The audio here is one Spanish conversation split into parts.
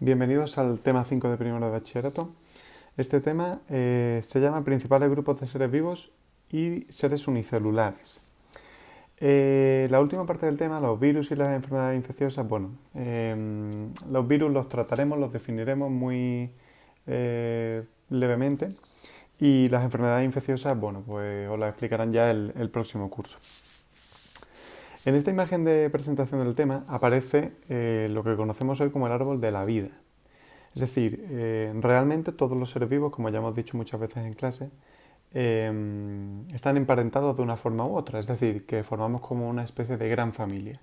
Bienvenidos al tema 5 de primero de bachillerato. Este tema se llama Principales grupos de seres vivos y seres unicelulares. La última parte del tema, los virus y las enfermedades infecciosas, los virus los trataremos, los definiremos muy levemente, y las enfermedades infecciosas, pues os las explicarán ya el próximo curso. En esta imagen de presentación del tema aparece lo que conocemos hoy como el árbol de la vida. Es decir, realmente todos los seres vivos, como ya hemos dicho muchas veces en clase, están emparentados de una forma u otra. Es decir, que formamos como una especie de gran familia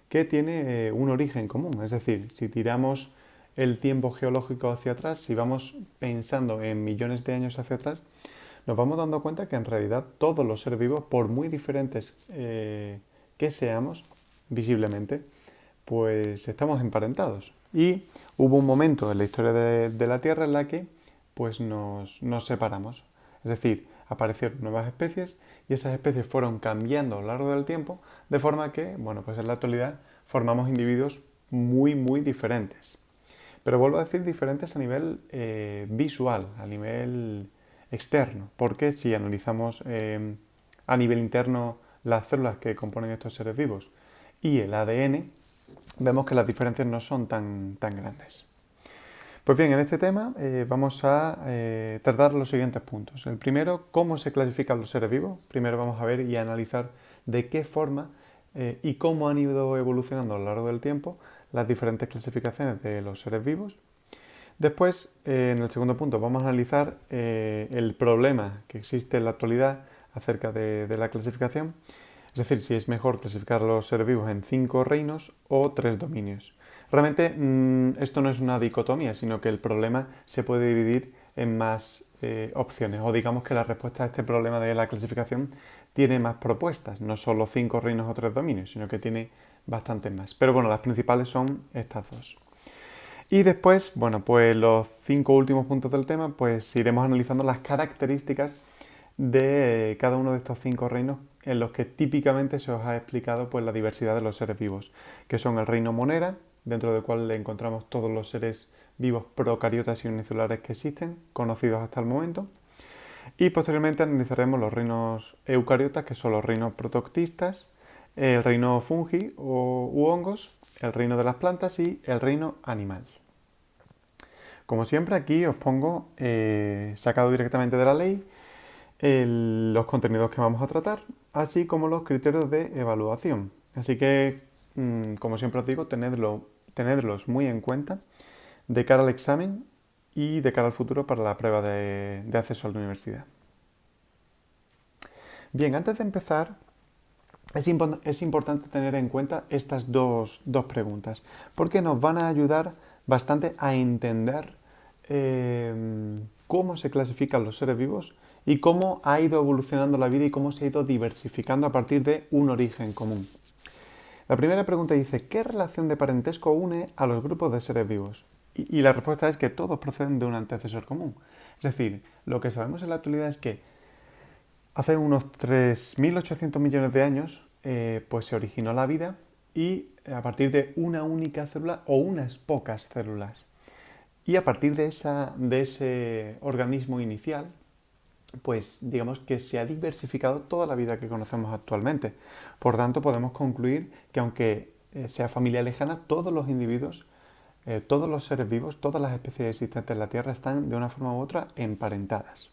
que tiene un origen común. Es decir, si tiramos el tiempo geológico hacia atrás, si vamos pensando en millones de años hacia atrás, nos vamos dando cuenta que en realidad todos los seres vivos, por muy diferentes que seamos visiblemente, pues estamos emparentados. Y hubo un momento en la historia de la Tierra en la que pues nos separamos. Es decir, aparecieron nuevas especies y esas especies fueron cambiando a lo largo del tiempo, de forma que, pues en la actualidad formamos individuos muy diferentes. Pero vuelvo a decir diferentes a nivel visual, a nivel externo, porque si analizamos a nivel interno las células que componen estos seres vivos y el ADN, vemos que las diferencias no son tan grandes. Pues bien, en este tema vamos a tratar los siguientes puntos. El primero, cómo se clasifican los seres vivos. Primero vamos a ver y analizar de qué forma y cómo han ido evolucionando a lo largo del tiempo las diferentes clasificaciones de los seres vivos. Después, en el segundo punto, vamos a analizar el problema que existe en la actualidad acerca de la clasificación. Es decir, si es mejor clasificar los seres vivos en 5 reinos o 3 dominios. Realmente esto no es una dicotomía, sino que el problema se puede dividir en más opciones. O digamos que la respuesta a este problema de la clasificación tiene más propuestas. No solo 5 reinos o 3 dominios, sino que tiene bastantes más. Pero bueno, las principales son estas dos. Y después, pues los 5 últimos puntos del tema, pues iremos analizando las características de cada uno de estos 5 reinos en los que típicamente se os ha explicado pues la diversidad de los seres vivos, que son el reino Monera, dentro del cual encontramos todos los seres vivos procariotas y unicelulares que existen, conocidos hasta el momento, y posteriormente analizaremos los reinos eucariotas, que son los reinos protoctistas, el reino fungi u hongos, el reino de las plantas y el reino animal. Como siempre, aquí os pongo, sacado directamente de la ley, los contenidos que vamos a tratar, así como los criterios de evaluación. Así que, como siempre os digo, tenedlos muy en cuenta de cara al examen y de cara al futuro para la prueba de acceso a la universidad. Bien, antes de empezar, es importante tener en cuenta estas dos preguntas, porque nos van a ayudar bastante a entender cómo se clasifican los seres vivos y cómo ha ido evolucionando la vida y cómo se ha ido diversificando a partir de un origen común. La primera pregunta dice, ¿qué relación de parentesco une a los grupos de seres vivos? Y la respuesta es que todos proceden de un antecesor común. Es decir, lo que sabemos en la actualidad es que hace unos 3.800 millones de años pues se originó la vida y a partir de una única célula o unas pocas células. Y a partir de ese organismo inicial, pues digamos que se ha diversificado toda la vida que conocemos actualmente. Por tanto, podemos concluir que aunque sea familia lejana, todos los individuos, todos los seres vivos, todas las especies existentes en la Tierra están de una forma u otra emparentadas.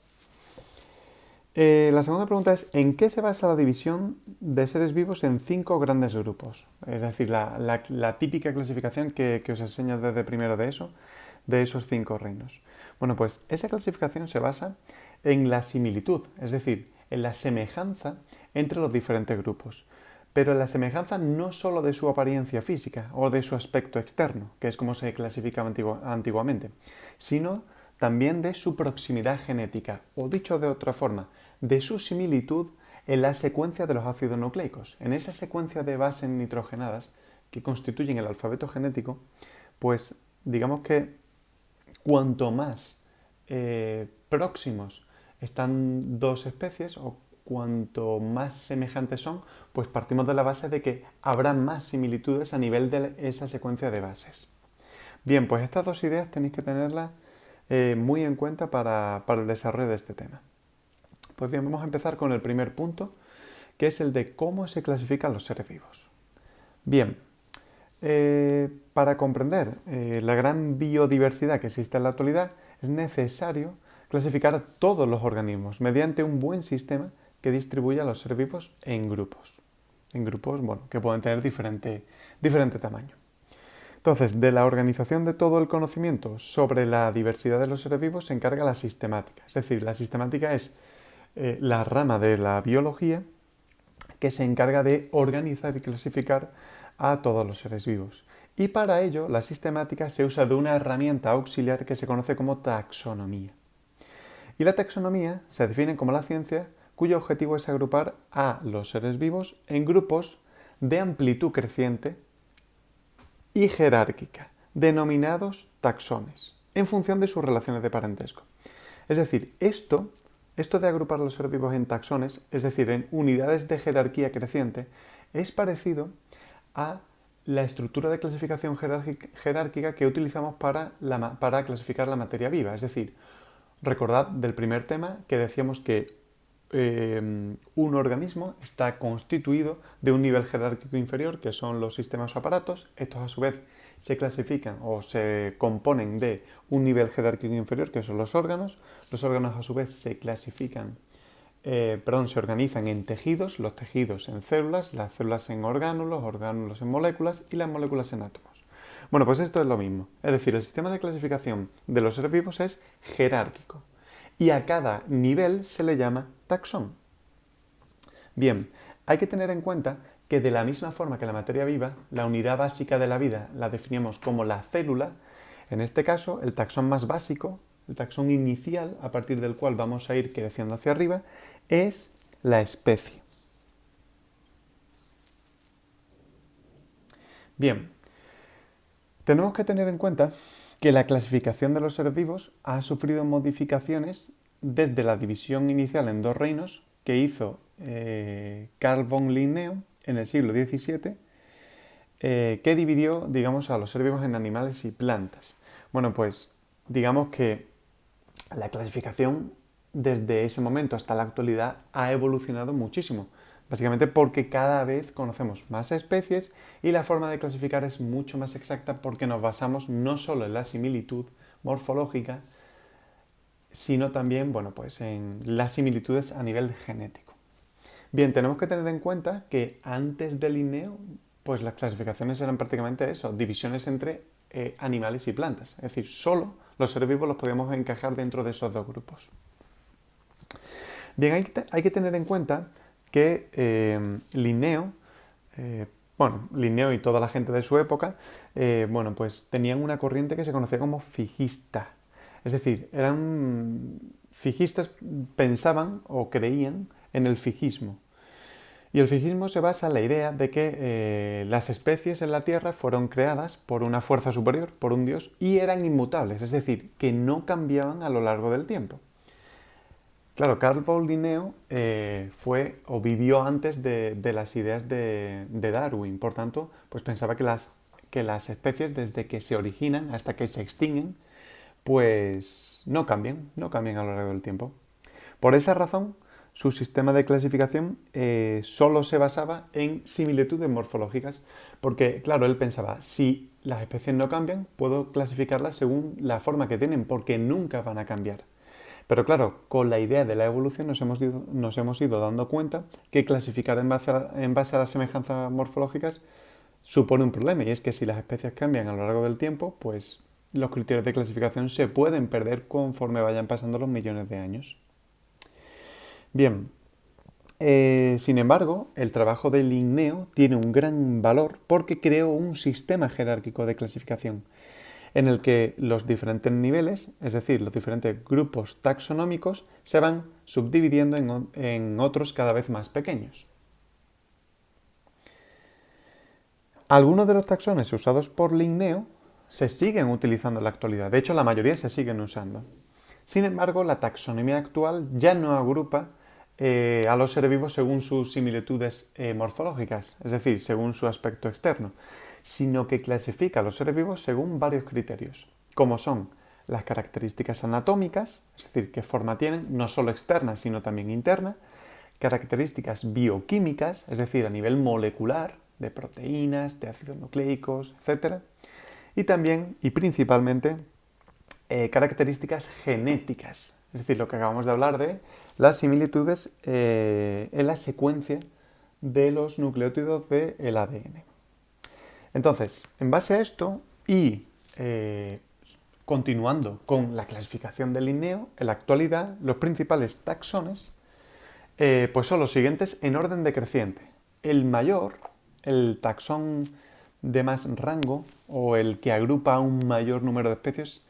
La segunda pregunta es, ¿en qué se basa la división de seres vivos en 5 grandes grupos? Es decir, la típica clasificación que os enseño desde primero de eso, de esos 5 reinos. Bueno, pues esa clasificación se basa en la similitud, es decir, en la semejanza entre los diferentes grupos. Pero en la semejanza no solo de su apariencia física o de su aspecto externo, que es como se clasificaba antiguamente, sino también de su proximidad genética, o dicho de otra forma, de su similitud en la secuencia de los ácidos nucleicos. En esa secuencia de bases nitrogenadas que constituyen el alfabeto genético, pues digamos que cuanto más próximos están dos especies o cuanto más semejantes son, pues partimos de la base de que habrá más similitudes a nivel de esa secuencia de bases. Bien, pues estas dos ideas tenéis que tenerlas muy en cuenta para el desarrollo de este tema. Pues bien, vamos a empezar con el primer punto, que es el de cómo se clasifican los seres vivos. Bien, para comprender la gran biodiversidad que existe en la actualidad, es necesario clasificar a todos los organismos mediante un buen sistema que distribuya a los seres vivos en grupos. En grupos, bueno, que pueden tener diferente tamaño. Entonces, de la organización de todo el conocimiento sobre la diversidad de los seres vivos se encarga la sistemática. Es decir, la sistemática es la rama de la biología que se encarga de organizar y clasificar a todos los seres vivos. Y para ello, la sistemática se usa de una herramienta auxiliar que se conoce como taxonomía. Y la taxonomía se define como la ciencia cuyo objetivo es agrupar a los seres vivos en grupos de amplitud creciente y jerárquica, denominados taxones, en función de sus relaciones de parentesco. Es decir, esto de agrupar los seres vivos en taxones, es decir, en unidades de jerarquía creciente, es parecido a la estructura de clasificación jerárquica que utilizamos para clasificar la materia viva. Es decir, recordad del primer tema que decíamos que un organismo está constituido de un nivel jerárquico inferior, que son los sistemas o aparatos. Estos a su vez se clasifican o se componen de un nivel jerárquico inferior, que son los órganos. Los órganos a su vez se organizan en tejidos, los tejidos en células, las células en orgánulos, orgánulos en moléculas y las moléculas en átomos. Bueno, pues esto es lo mismo. Es decir, el sistema de clasificación de los seres vivos es jerárquico y a cada nivel se le llama taxón. Bien, hay que tener en cuenta que de la misma forma que la materia viva, la unidad básica de la vida la definimos como la célula. En este caso, el taxón más básico, el taxón inicial, a partir del cual vamos a ir creciendo hacia arriba, es la especie. Bien, tenemos que tener en cuenta que la clasificación de los seres vivos ha sufrido modificaciones desde la división inicial en dos reinos que hizo Carl von Linneo en el siglo XVII, que dividió, digamos, a los seres vivos en animales y plantas. Bueno, pues digamos que la clasificación desde ese momento hasta la actualidad ha evolucionado muchísimo. Básicamente porque cada vez conocemos más especies y la forma de clasificar es mucho más exacta porque nos basamos no solo en la similitud morfológica, sino también, bueno, pues en las similitudes a nivel genético. Bien, tenemos que tener en cuenta que antes del Linneo, pues las clasificaciones eran prácticamente eso, divisiones entre animales y plantas. Es decir, solo los seres vivos los podíamos encajar dentro de esos dos grupos. Bien, hay que tener en cuenta que Linneo, Linneo y toda la gente de su época, pues tenían una corriente que se conocía como fijista. Es decir, eran fijistas, pensaban o creían en el fijismo. Y el fijismo se basa en la idea de que las especies en la Tierra fueron creadas por una fuerza superior, por un dios, y eran inmutables, es decir, que no cambiaban a lo largo del tiempo. Claro, Carl von Linneo fue o vivió antes de las ideas de Darwin, por tanto, pues pensaba que las especies desde que se originan hasta que se extinguen, pues no cambian a lo largo del tiempo. Por esa razón, su sistema de clasificación solo se basaba en similitudes morfológicas, porque, claro, él pensaba, si las especies no cambian, puedo clasificarlas según la forma que tienen, porque nunca van a cambiar. Pero claro, con la idea de la evolución nos hemos ido dando cuenta que clasificar en base a las semejanzas morfológicas supone un problema, y es que si las especies cambian a lo largo del tiempo, pues los criterios de clasificación se pueden perder conforme vayan pasando los millones de años. Bien, sin embargo, el trabajo de Linneo tiene un gran valor porque creó un sistema jerárquico de clasificación en el que los diferentes niveles, es decir, los diferentes grupos taxonómicos, se van subdividiendo en otros cada vez más pequeños. Algunos de los taxones usados por Linneo se siguen utilizando en la actualidad, de hecho la mayoría se siguen usando. Sin embargo, la taxonomía actual ya no agrupa a los seres vivos según sus similitudes morfológicas, es decir, según su aspecto externo, sino que clasifica a los seres vivos según varios criterios, como son las características anatómicas, es decir, qué forma tienen, no solo externa, sino también interna, características bioquímicas, es decir, a nivel molecular, de proteínas, de ácidos nucleicos, etc. Y también, y principalmente, características genéticas, es decir, lo que acabamos de hablar de las similitudes en la secuencia de los nucleótidos del ADN. Entonces, en base a esto y continuando con la clasificación del Linneo, en la actualidad los principales taxones pues son los siguientes en orden decreciente. El mayor, el taxón de más rango o el que agrupa un mayor número de especies,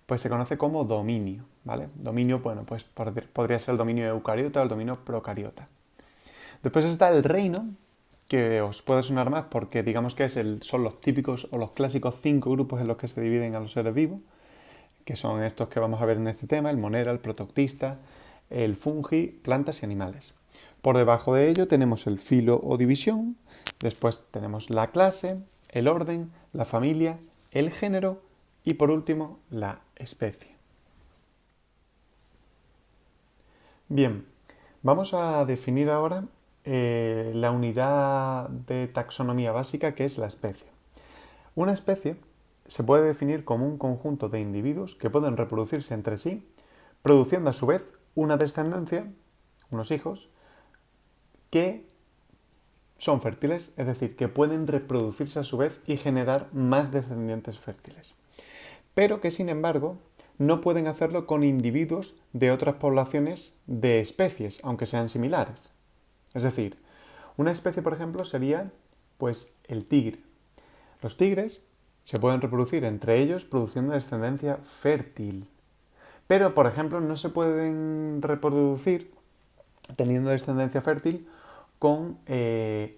pues se conoce como dominio, ¿vale? Dominio, bueno, pues podría ser el dominio eucariota o el dominio procariota. Después está el reino, que os puede sonar más porque digamos que son los típicos o los clásicos 5 grupos en los que se dividen a los seres vivos, que son estos que vamos a ver en este tema, el monera, el protoctista, el fungi, plantas y animales. Por debajo de ello tenemos el filo o división, después tenemos la clase, el orden, la familia, el género y por último la especie. Bien, vamos a definir ahora la unidad de taxonomía básica que es la especie. Una especie se puede definir como un conjunto de individuos que pueden reproducirse entre sí, produciendo a su vez una descendencia, unos hijos, que son fértiles, es decir, que pueden reproducirse a su vez y generar más descendientes fértiles. Pero que, sin embargo, no pueden hacerlo con individuos de otras poblaciones de especies, aunque sean similares. Es decir, una especie, por ejemplo, sería pues el tigre. Los tigres se pueden reproducir entre ellos produciendo descendencia fértil. Pero, por ejemplo, no se pueden reproducir teniendo descendencia fértil con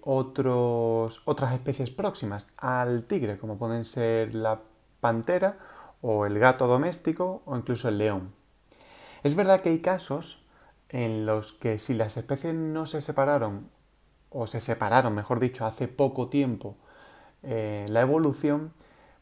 otras especies próximas al tigre, como pueden ser la pantera o el gato doméstico o incluso el león. Es verdad que hay casos en los que si las especies no se separaron, o se separaron, mejor dicho, hace poco tiempo, la evolución,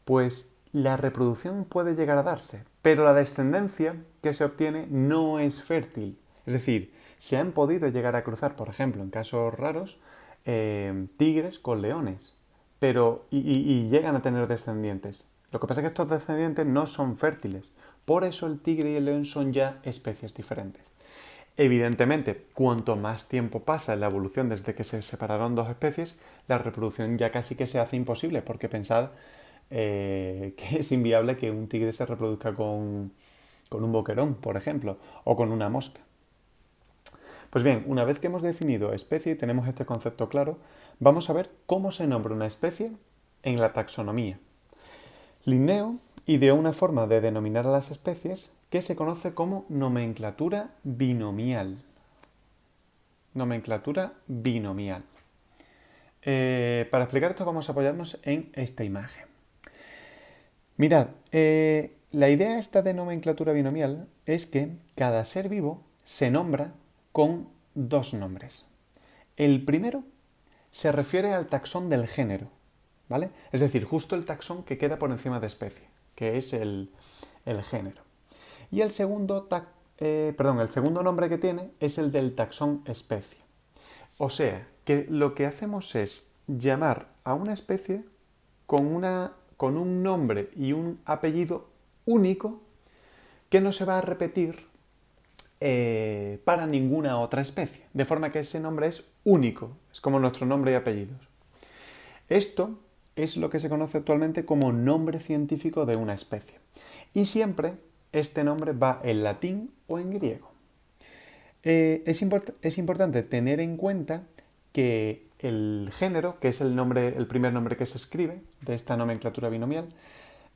pues la reproducción puede llegar a darse, pero la descendencia que se obtiene no es fértil. Es decir, se han podido llegar a cruzar, por ejemplo, en casos raros, tigres con leones, pero y llegan a tener descendientes. Lo que pasa es que estos descendientes no son fértiles, por eso el tigre y el león son ya especies diferentes. Evidentemente, cuanto más tiempo pasa en la evolución desde que se separaron dos especies, la reproducción ya casi que se hace imposible, porque pensad que es inviable que un tigre se reproduzca con un boquerón, por ejemplo, o con una mosca. Pues bien, una vez que hemos definido especie y tenemos este concepto claro, vamos a ver cómo se nombra una especie en la taxonomía. Linneo ideó una forma de denominar a las especies que se conoce como nomenclatura binomial. Nomenclatura binomial. Para explicar esto vamos a apoyarnos en esta imagen. Mirad, la idea esta de nomenclatura binomial es que cada ser vivo se nombra con dos nombres. El primero se refiere al taxón del género, ¿vale? Es decir, justo el taxón que queda por encima de especie, que es el género. Y el segundo, el segundo nombre que tiene es el del taxón especie. O sea, que lo que hacemos es llamar a una especie con un nombre y un apellido único que no se va a repetir para ninguna otra especie. De forma que ese nombre es único, es como nuestro nombre y apellidos. Esto es lo que se conoce actualmente como nombre científico de una especie. Y siempre este nombre va en latín o en griego. Es importante tener en cuenta que el género, que es el primer nombre que se escribe de esta nomenclatura binomial,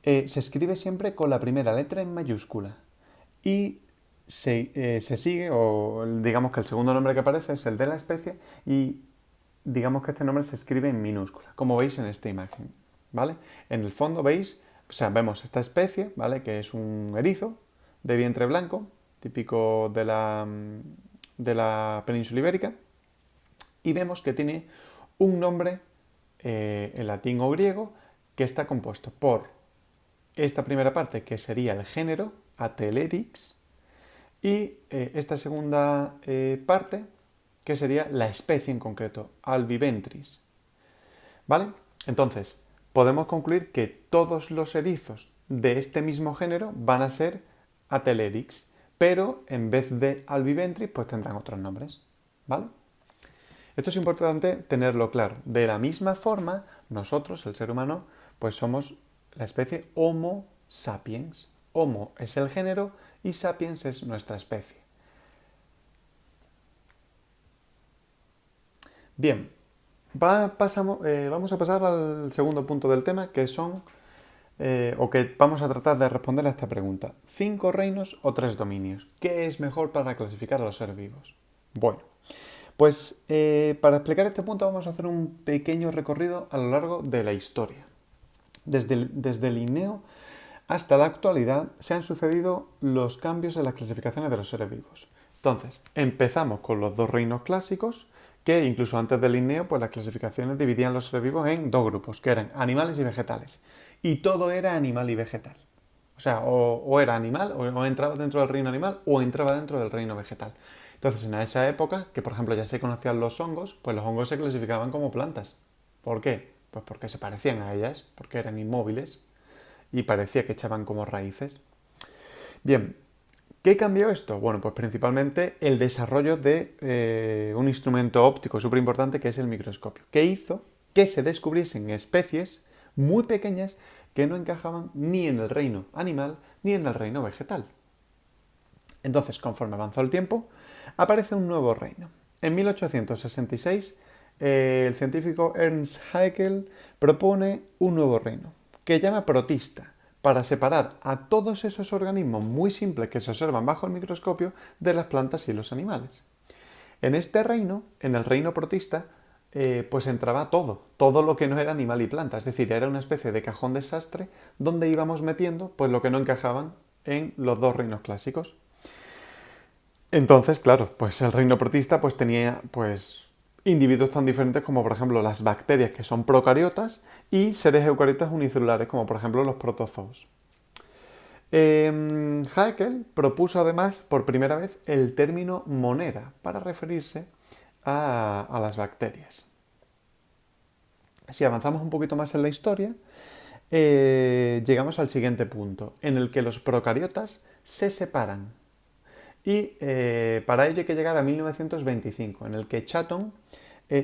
se escribe siempre con la primera letra en mayúscula y se sigue, o digamos que el segundo nombre que aparece es el de la especie y digamos que este nombre se escribe en minúscula, como veis en esta imagen, ¿vale? En el fondo veis, vemos esta especie, ¿vale? Que es un erizo de vientre blanco, típico de la península ibérica, y vemos que tiene un nombre en latín o griego que está compuesto por esta primera parte, que sería el género, Atelerix, y esta segunda parte, que sería la especie en concreto, Albiventris. ¿Vale? Entonces, podemos concluir que todos los erizos de este mismo género van a ser Atelerix, pero en vez de Albiventris, pues tendrán otros nombres. ¿Vale? Esto es importante tenerlo claro. De la misma forma, nosotros, el ser humano, pues somos la especie Homo sapiens. Homo es el género y sapiens es nuestra especie. Bien, vamos a pasar al segundo punto del tema, que son, o que vamos a tratar de responder a esta pregunta. ¿5 reinos o 3 dominios? ¿Qué es mejor para clasificar a los seres vivos? Bueno, pues para explicar este punto vamos a hacer un pequeño recorrido a lo largo de la historia. Desde Linneo hasta la actualidad se han sucedido los cambios en las clasificaciones de los seres vivos. Entonces, empezamos con los 2 reinos clásicos, que incluso antes de Linneo, pues las clasificaciones dividían los seres vivos en 2 grupos, que eran animales y vegetales. Y todo era animal y vegetal. O sea, o era animal, o entraba dentro del reino animal, o entraba dentro del reino vegetal. Entonces, en esa época, que por ejemplo ya se conocían los hongos, pues los hongos se clasificaban como plantas. ¿Por qué? Pues porque se parecían a ellas, porque eran inmóviles y parecía que echaban como raíces. Bien, ¿qué cambió esto? Bueno, pues principalmente el desarrollo de un instrumento óptico súper importante que es el microscopio, que hizo que se descubriesen especies muy pequeñas que no encajaban ni en el reino animal ni en el reino vegetal. Entonces, conforme avanzó el tiempo, aparece un nuevo reino. En 1866, el científico Ernst Haeckel propone un nuevo reino, que llama protista, para separar a todos esos organismos muy simples que se observan bajo el microscopio de las plantas y los animales. En este reino, en el reino protista, pues entraba todo lo que no era animal y planta, es decir, era una especie de cajón desastre donde íbamos metiendo pues lo que no encajaban en los 2 reinos clásicos. Entonces, claro, pues el reino protista pues tenía pues individuos tan diferentes como por ejemplo las bacterias, que son procariotas, y seres eucariotas unicelulares como por ejemplo los protozoos. Haeckel propuso además por primera vez el término monera para referirse a las bacterias. Si avanzamos un poquito más en la historia, llegamos al siguiente punto, en el que los procariotas se separan. Y para ello hay que llegar a 1925, en el que Chatton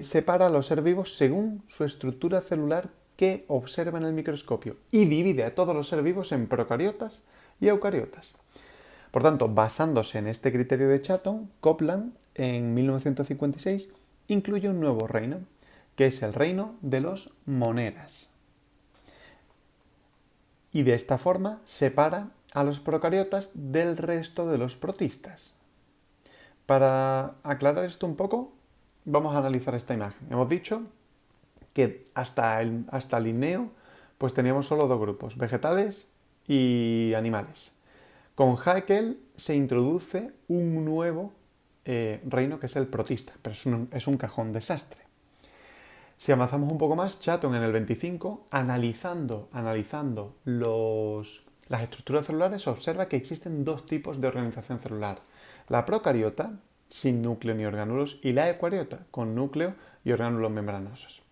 separa a los seres vivos según su estructura celular que observa en el microscopio y divide a todos los seres vivos en procariotas y eucariotas. Por tanto, basándose en este criterio de Chatton, Copland en 1956 incluye un nuevo reino, que es el reino de los moneras. Y de esta forma separa a los procariotas del resto de los protistas. Para aclarar esto un poco, vamos a analizar esta imagen. Hemos dicho que hasta Linneo pues teníamos solo 2 grupos, vegetales y animales. Con Haeckel se introduce un nuevo reino que es el protista, pero es un cajón desastre. Si avanzamos un poco más, Chatton en el 25, analizando las estructuras celulares, observa que existen 2 tipos de organización celular. La procariota, sin núcleo ni orgánulos, y la eucariota, con núcleo y orgánulos membranosos.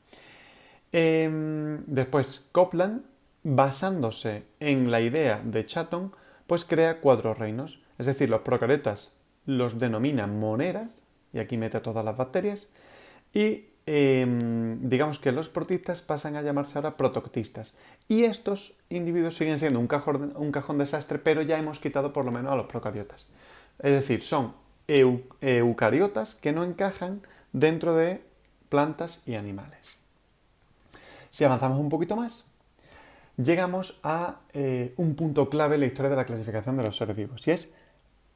Después, Copland, basándose en la idea de Chatton, pues crea 4 reinos. Es decir, los procariotas los denomina moneras, y aquí mete a todas las bacterias, y digamos que los protistas pasan a llamarse ahora protoctistas. Y estos individuos siguen siendo un cajón desastre, pero ya hemos quitado por lo menos a los procariotas. Es decir, son eucariotas que no encajan dentro de plantas y animales. Si avanzamos un poquito más, llegamos a un punto clave en la historia de la clasificación de los seres vivos, y es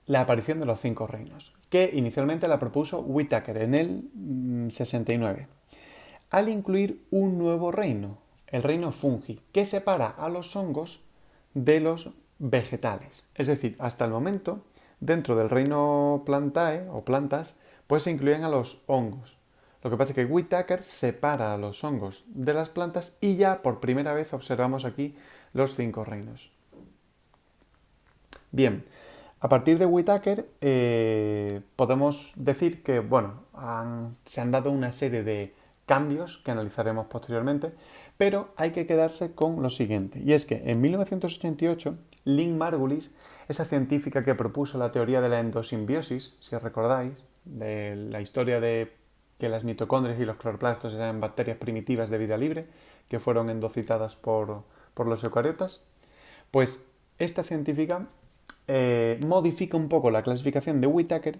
la aparición de los 5 reinos, que inicialmente la propuso Whittaker en el 69, al incluir un nuevo reino, el reino fungi, que separa a los hongos de los vegetales. Es decir, hasta el momento, dentro del reino plantae o plantas, pues se incluían a los hongos, Lo que pasa es que Whittaker separa a los hongos de las plantas y ya por primera vez observamos aquí los 5 reinos. Bien, a partir de Whittaker podemos decir que, bueno, se han dado una serie de cambios que analizaremos posteriormente, pero hay que quedarse con lo siguiente, y es que en 1988 Lynn Margulis, esa científica que propuso la teoría de la endosimbiosis, si os recordáis, de la historia de que las mitocondrias y los cloroplastos eran bacterias primitivas de vida libre que fueron endocitadas por los eucariotas, pues esta científica modifica un poco la clasificación de Whittaker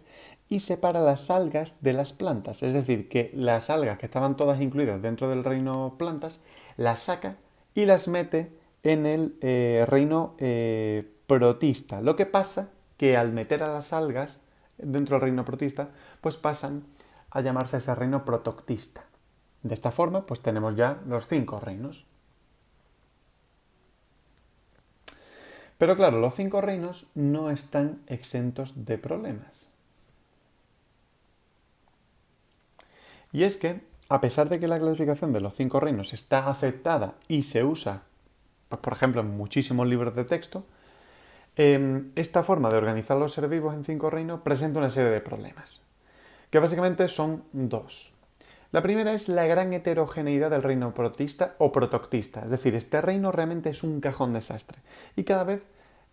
y separa las algas de las plantas. Es decir, que las algas que estaban todas incluidas dentro del reino plantas, las saca y las mete en el reino protista. Lo que pasa que al meter a las algas dentro del reino protista, pues pasan a llamarse ese reino protoctista. De esta forma, pues tenemos ya los 5 reinos. Pero claro, los 5 reinos no están exentos de problemas. Y es que, a pesar de que la clasificación de los 5 reinos está aceptada y se usa, pues, por ejemplo, en muchísimos libros de texto, esta forma de organizar los seres vivos en 5 reinos presenta una serie de problemas, que básicamente son 2. La primera es la gran heterogeneidad del reino protista o protoctista, es decir, este reino realmente es un cajón desastre y cada vez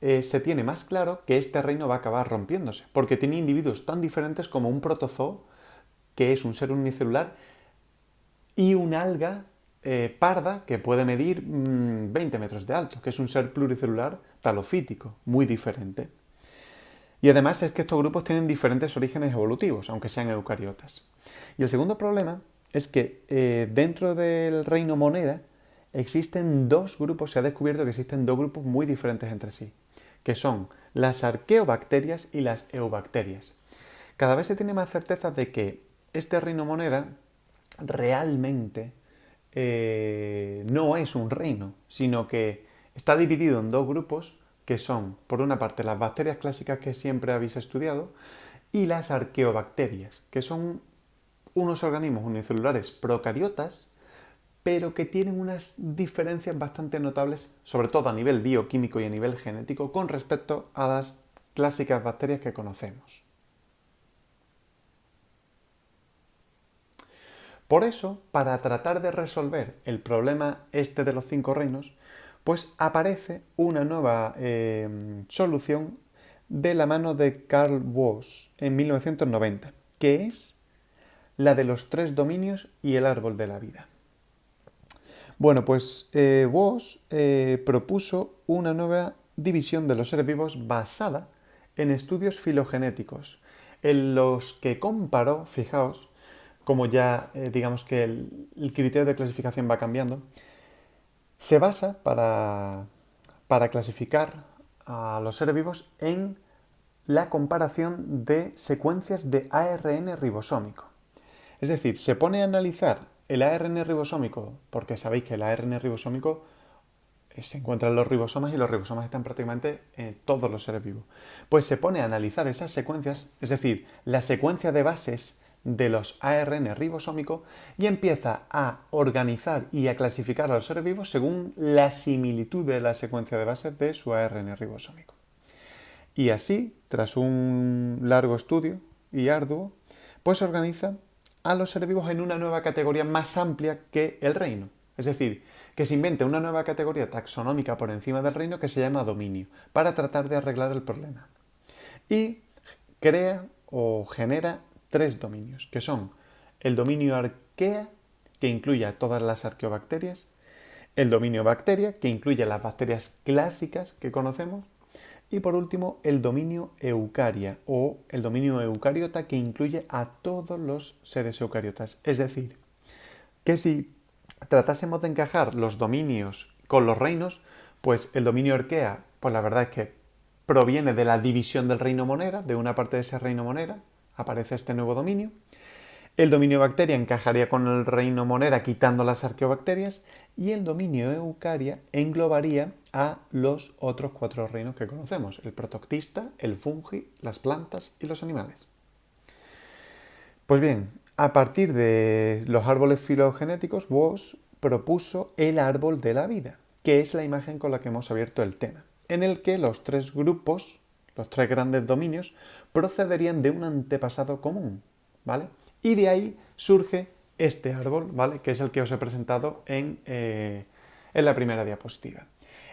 se tiene más claro que este reino va a acabar rompiéndose, porque tiene individuos tan diferentes como un protozoo, que es un ser unicelular, y un alga parda que puede medir 20 metros de alto, que es un ser pluricelular talofítico, muy diferente. Y además es que estos grupos tienen diferentes orígenes evolutivos, aunque sean eucariotas. Y el segundo problema es que dentro del reino Monera existen 2 grupos, se ha descubierto que existen 2 grupos muy diferentes entre sí, que son las arqueobacterias y las eubacterias. Cada vez se tiene más certeza de que este reino Monera realmente no es un reino, sino que está dividido en 2 grupos que son, por una parte, las bacterias clásicas que siempre habéis estudiado y las arqueobacterias, que son unos organismos unicelulares procariotas, pero que tienen unas diferencias bastante notables, sobre todo a nivel bioquímico y a nivel genético, con respecto a las clásicas bacterias que conocemos. Por eso, para tratar de resolver el problema este de los 5 reinos, pues aparece una nueva solución de la mano de Carl Woese en 1990, que es la de los 3 dominios y el árbol de la vida. Bueno, pues Woese propuso una nueva división de los seres vivos basada en estudios filogenéticos, en los que comparó, fijaos, como ya digamos que el criterio de clasificación va cambiando, se basa para clasificar a los seres vivos en la comparación de secuencias de ARN ribosómico. Es decir, se pone a analizar el ARN ribosómico, porque sabéis que el ARN ribosómico se encuentra en los ribosomas y los ribosomas están prácticamente en todos los seres vivos. Pues se pone a analizar esas secuencias, es decir, la secuencia de bases de los ARN ribosómicos y empieza a organizar y a clasificar a los seres vivos según la similitud de la secuencia de bases de su ARN ribosómico. Y así, tras un largo estudio y arduo, pues se organiza a los seres vivos en una nueva categoría más amplia que el reino. Es decir, que se inventa una nueva categoría taxonómica por encima del reino que se llama dominio, para tratar de arreglar el problema. Y crea o genera 3 dominios, que son el dominio arquea, que incluye a todas las arqueobacterias, el dominio bacteria, que incluye a las bacterias clásicas que conocemos, y por último el dominio eucaria o el dominio eucariota, que incluye a todos los seres eucariotas. Es decir, que si tratásemos de encajar los dominios con los reinos, pues el dominio arquea, pues la verdad es que proviene de la división del reino Monera, de una parte de ese reino Monera, aparece este nuevo dominio. El dominio bacteria encajaría con el reino Monera quitando las arqueobacterias y el dominio eucaria englobaría a los otros 4 reinos que conocemos, el protoctista, el fungi, las plantas y los animales. Pues bien, A partir de los árboles filogenéticos, Woese propuso el árbol de la vida, que es la imagen con la que hemos abierto el tema, en el que los tres grupos, los tres grandes dominios, procederían de un antepasado común, ¿vale? Y de ahí surge este árbol, ¿vale? Que es el que os he presentado en la primera diapositiva,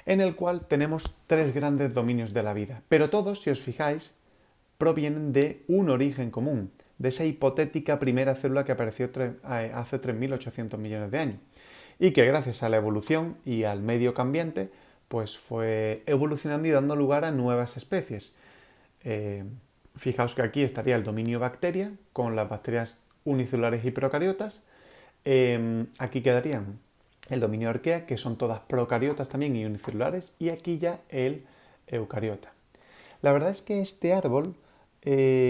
en el cual tenemos tres grandes dominios de la vida, pero todos, si os fijáis, provienen de un origen común, de esa hipotética primera célula que apareció hace 3.800 millones de años y que gracias a la evolución y al medio cambiante pues fue evolucionando y dando lugar a nuevas especies. Fijaos que aquí estaría el dominio bacteria con las bacterias unicelulares y procariotas. Aquí quedarían el dominio arquea, que son todas procariotas también y unicelulares, y aquí ya el eucariota. La verdad es que este árbol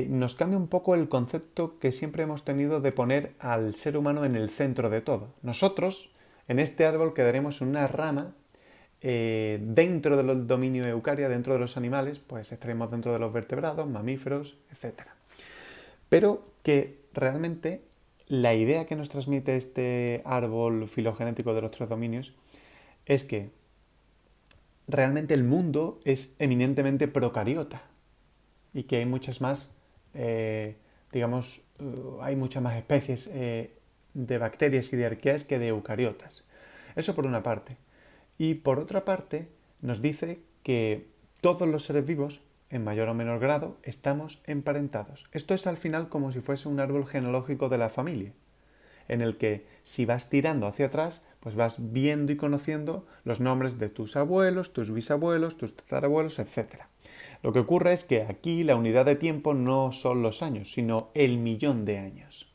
nos cambia un poco el concepto que siempre hemos tenido de poner al ser humano en el centro de todo. Nosotros, en este árbol, quedaremos en una rama dentro del dominio eucaria, dentro de los animales, pues estaremos dentro de los vertebrados, mamíferos, etc. Pero que realmente la idea que nos transmite este árbol filogenético de los tres dominios es que realmente el mundo es eminentemente procariota y que hay muchas más, hay muchas más especies de bacterias y de arqueas que de eucariotas. Eso por una parte. Y por otra parte, nos dice que todos los seres vivos, en mayor o menor grado, estamos emparentados. Esto es al final como si fuese un árbol genealógico de la familia, en el que si vas tirando hacia atrás, pues vas viendo y conociendo los nombres de tus abuelos, tus bisabuelos, tus tatarabuelos, etc. Lo que ocurre es que aquí la unidad de tiempo no son los años, sino el millón de años.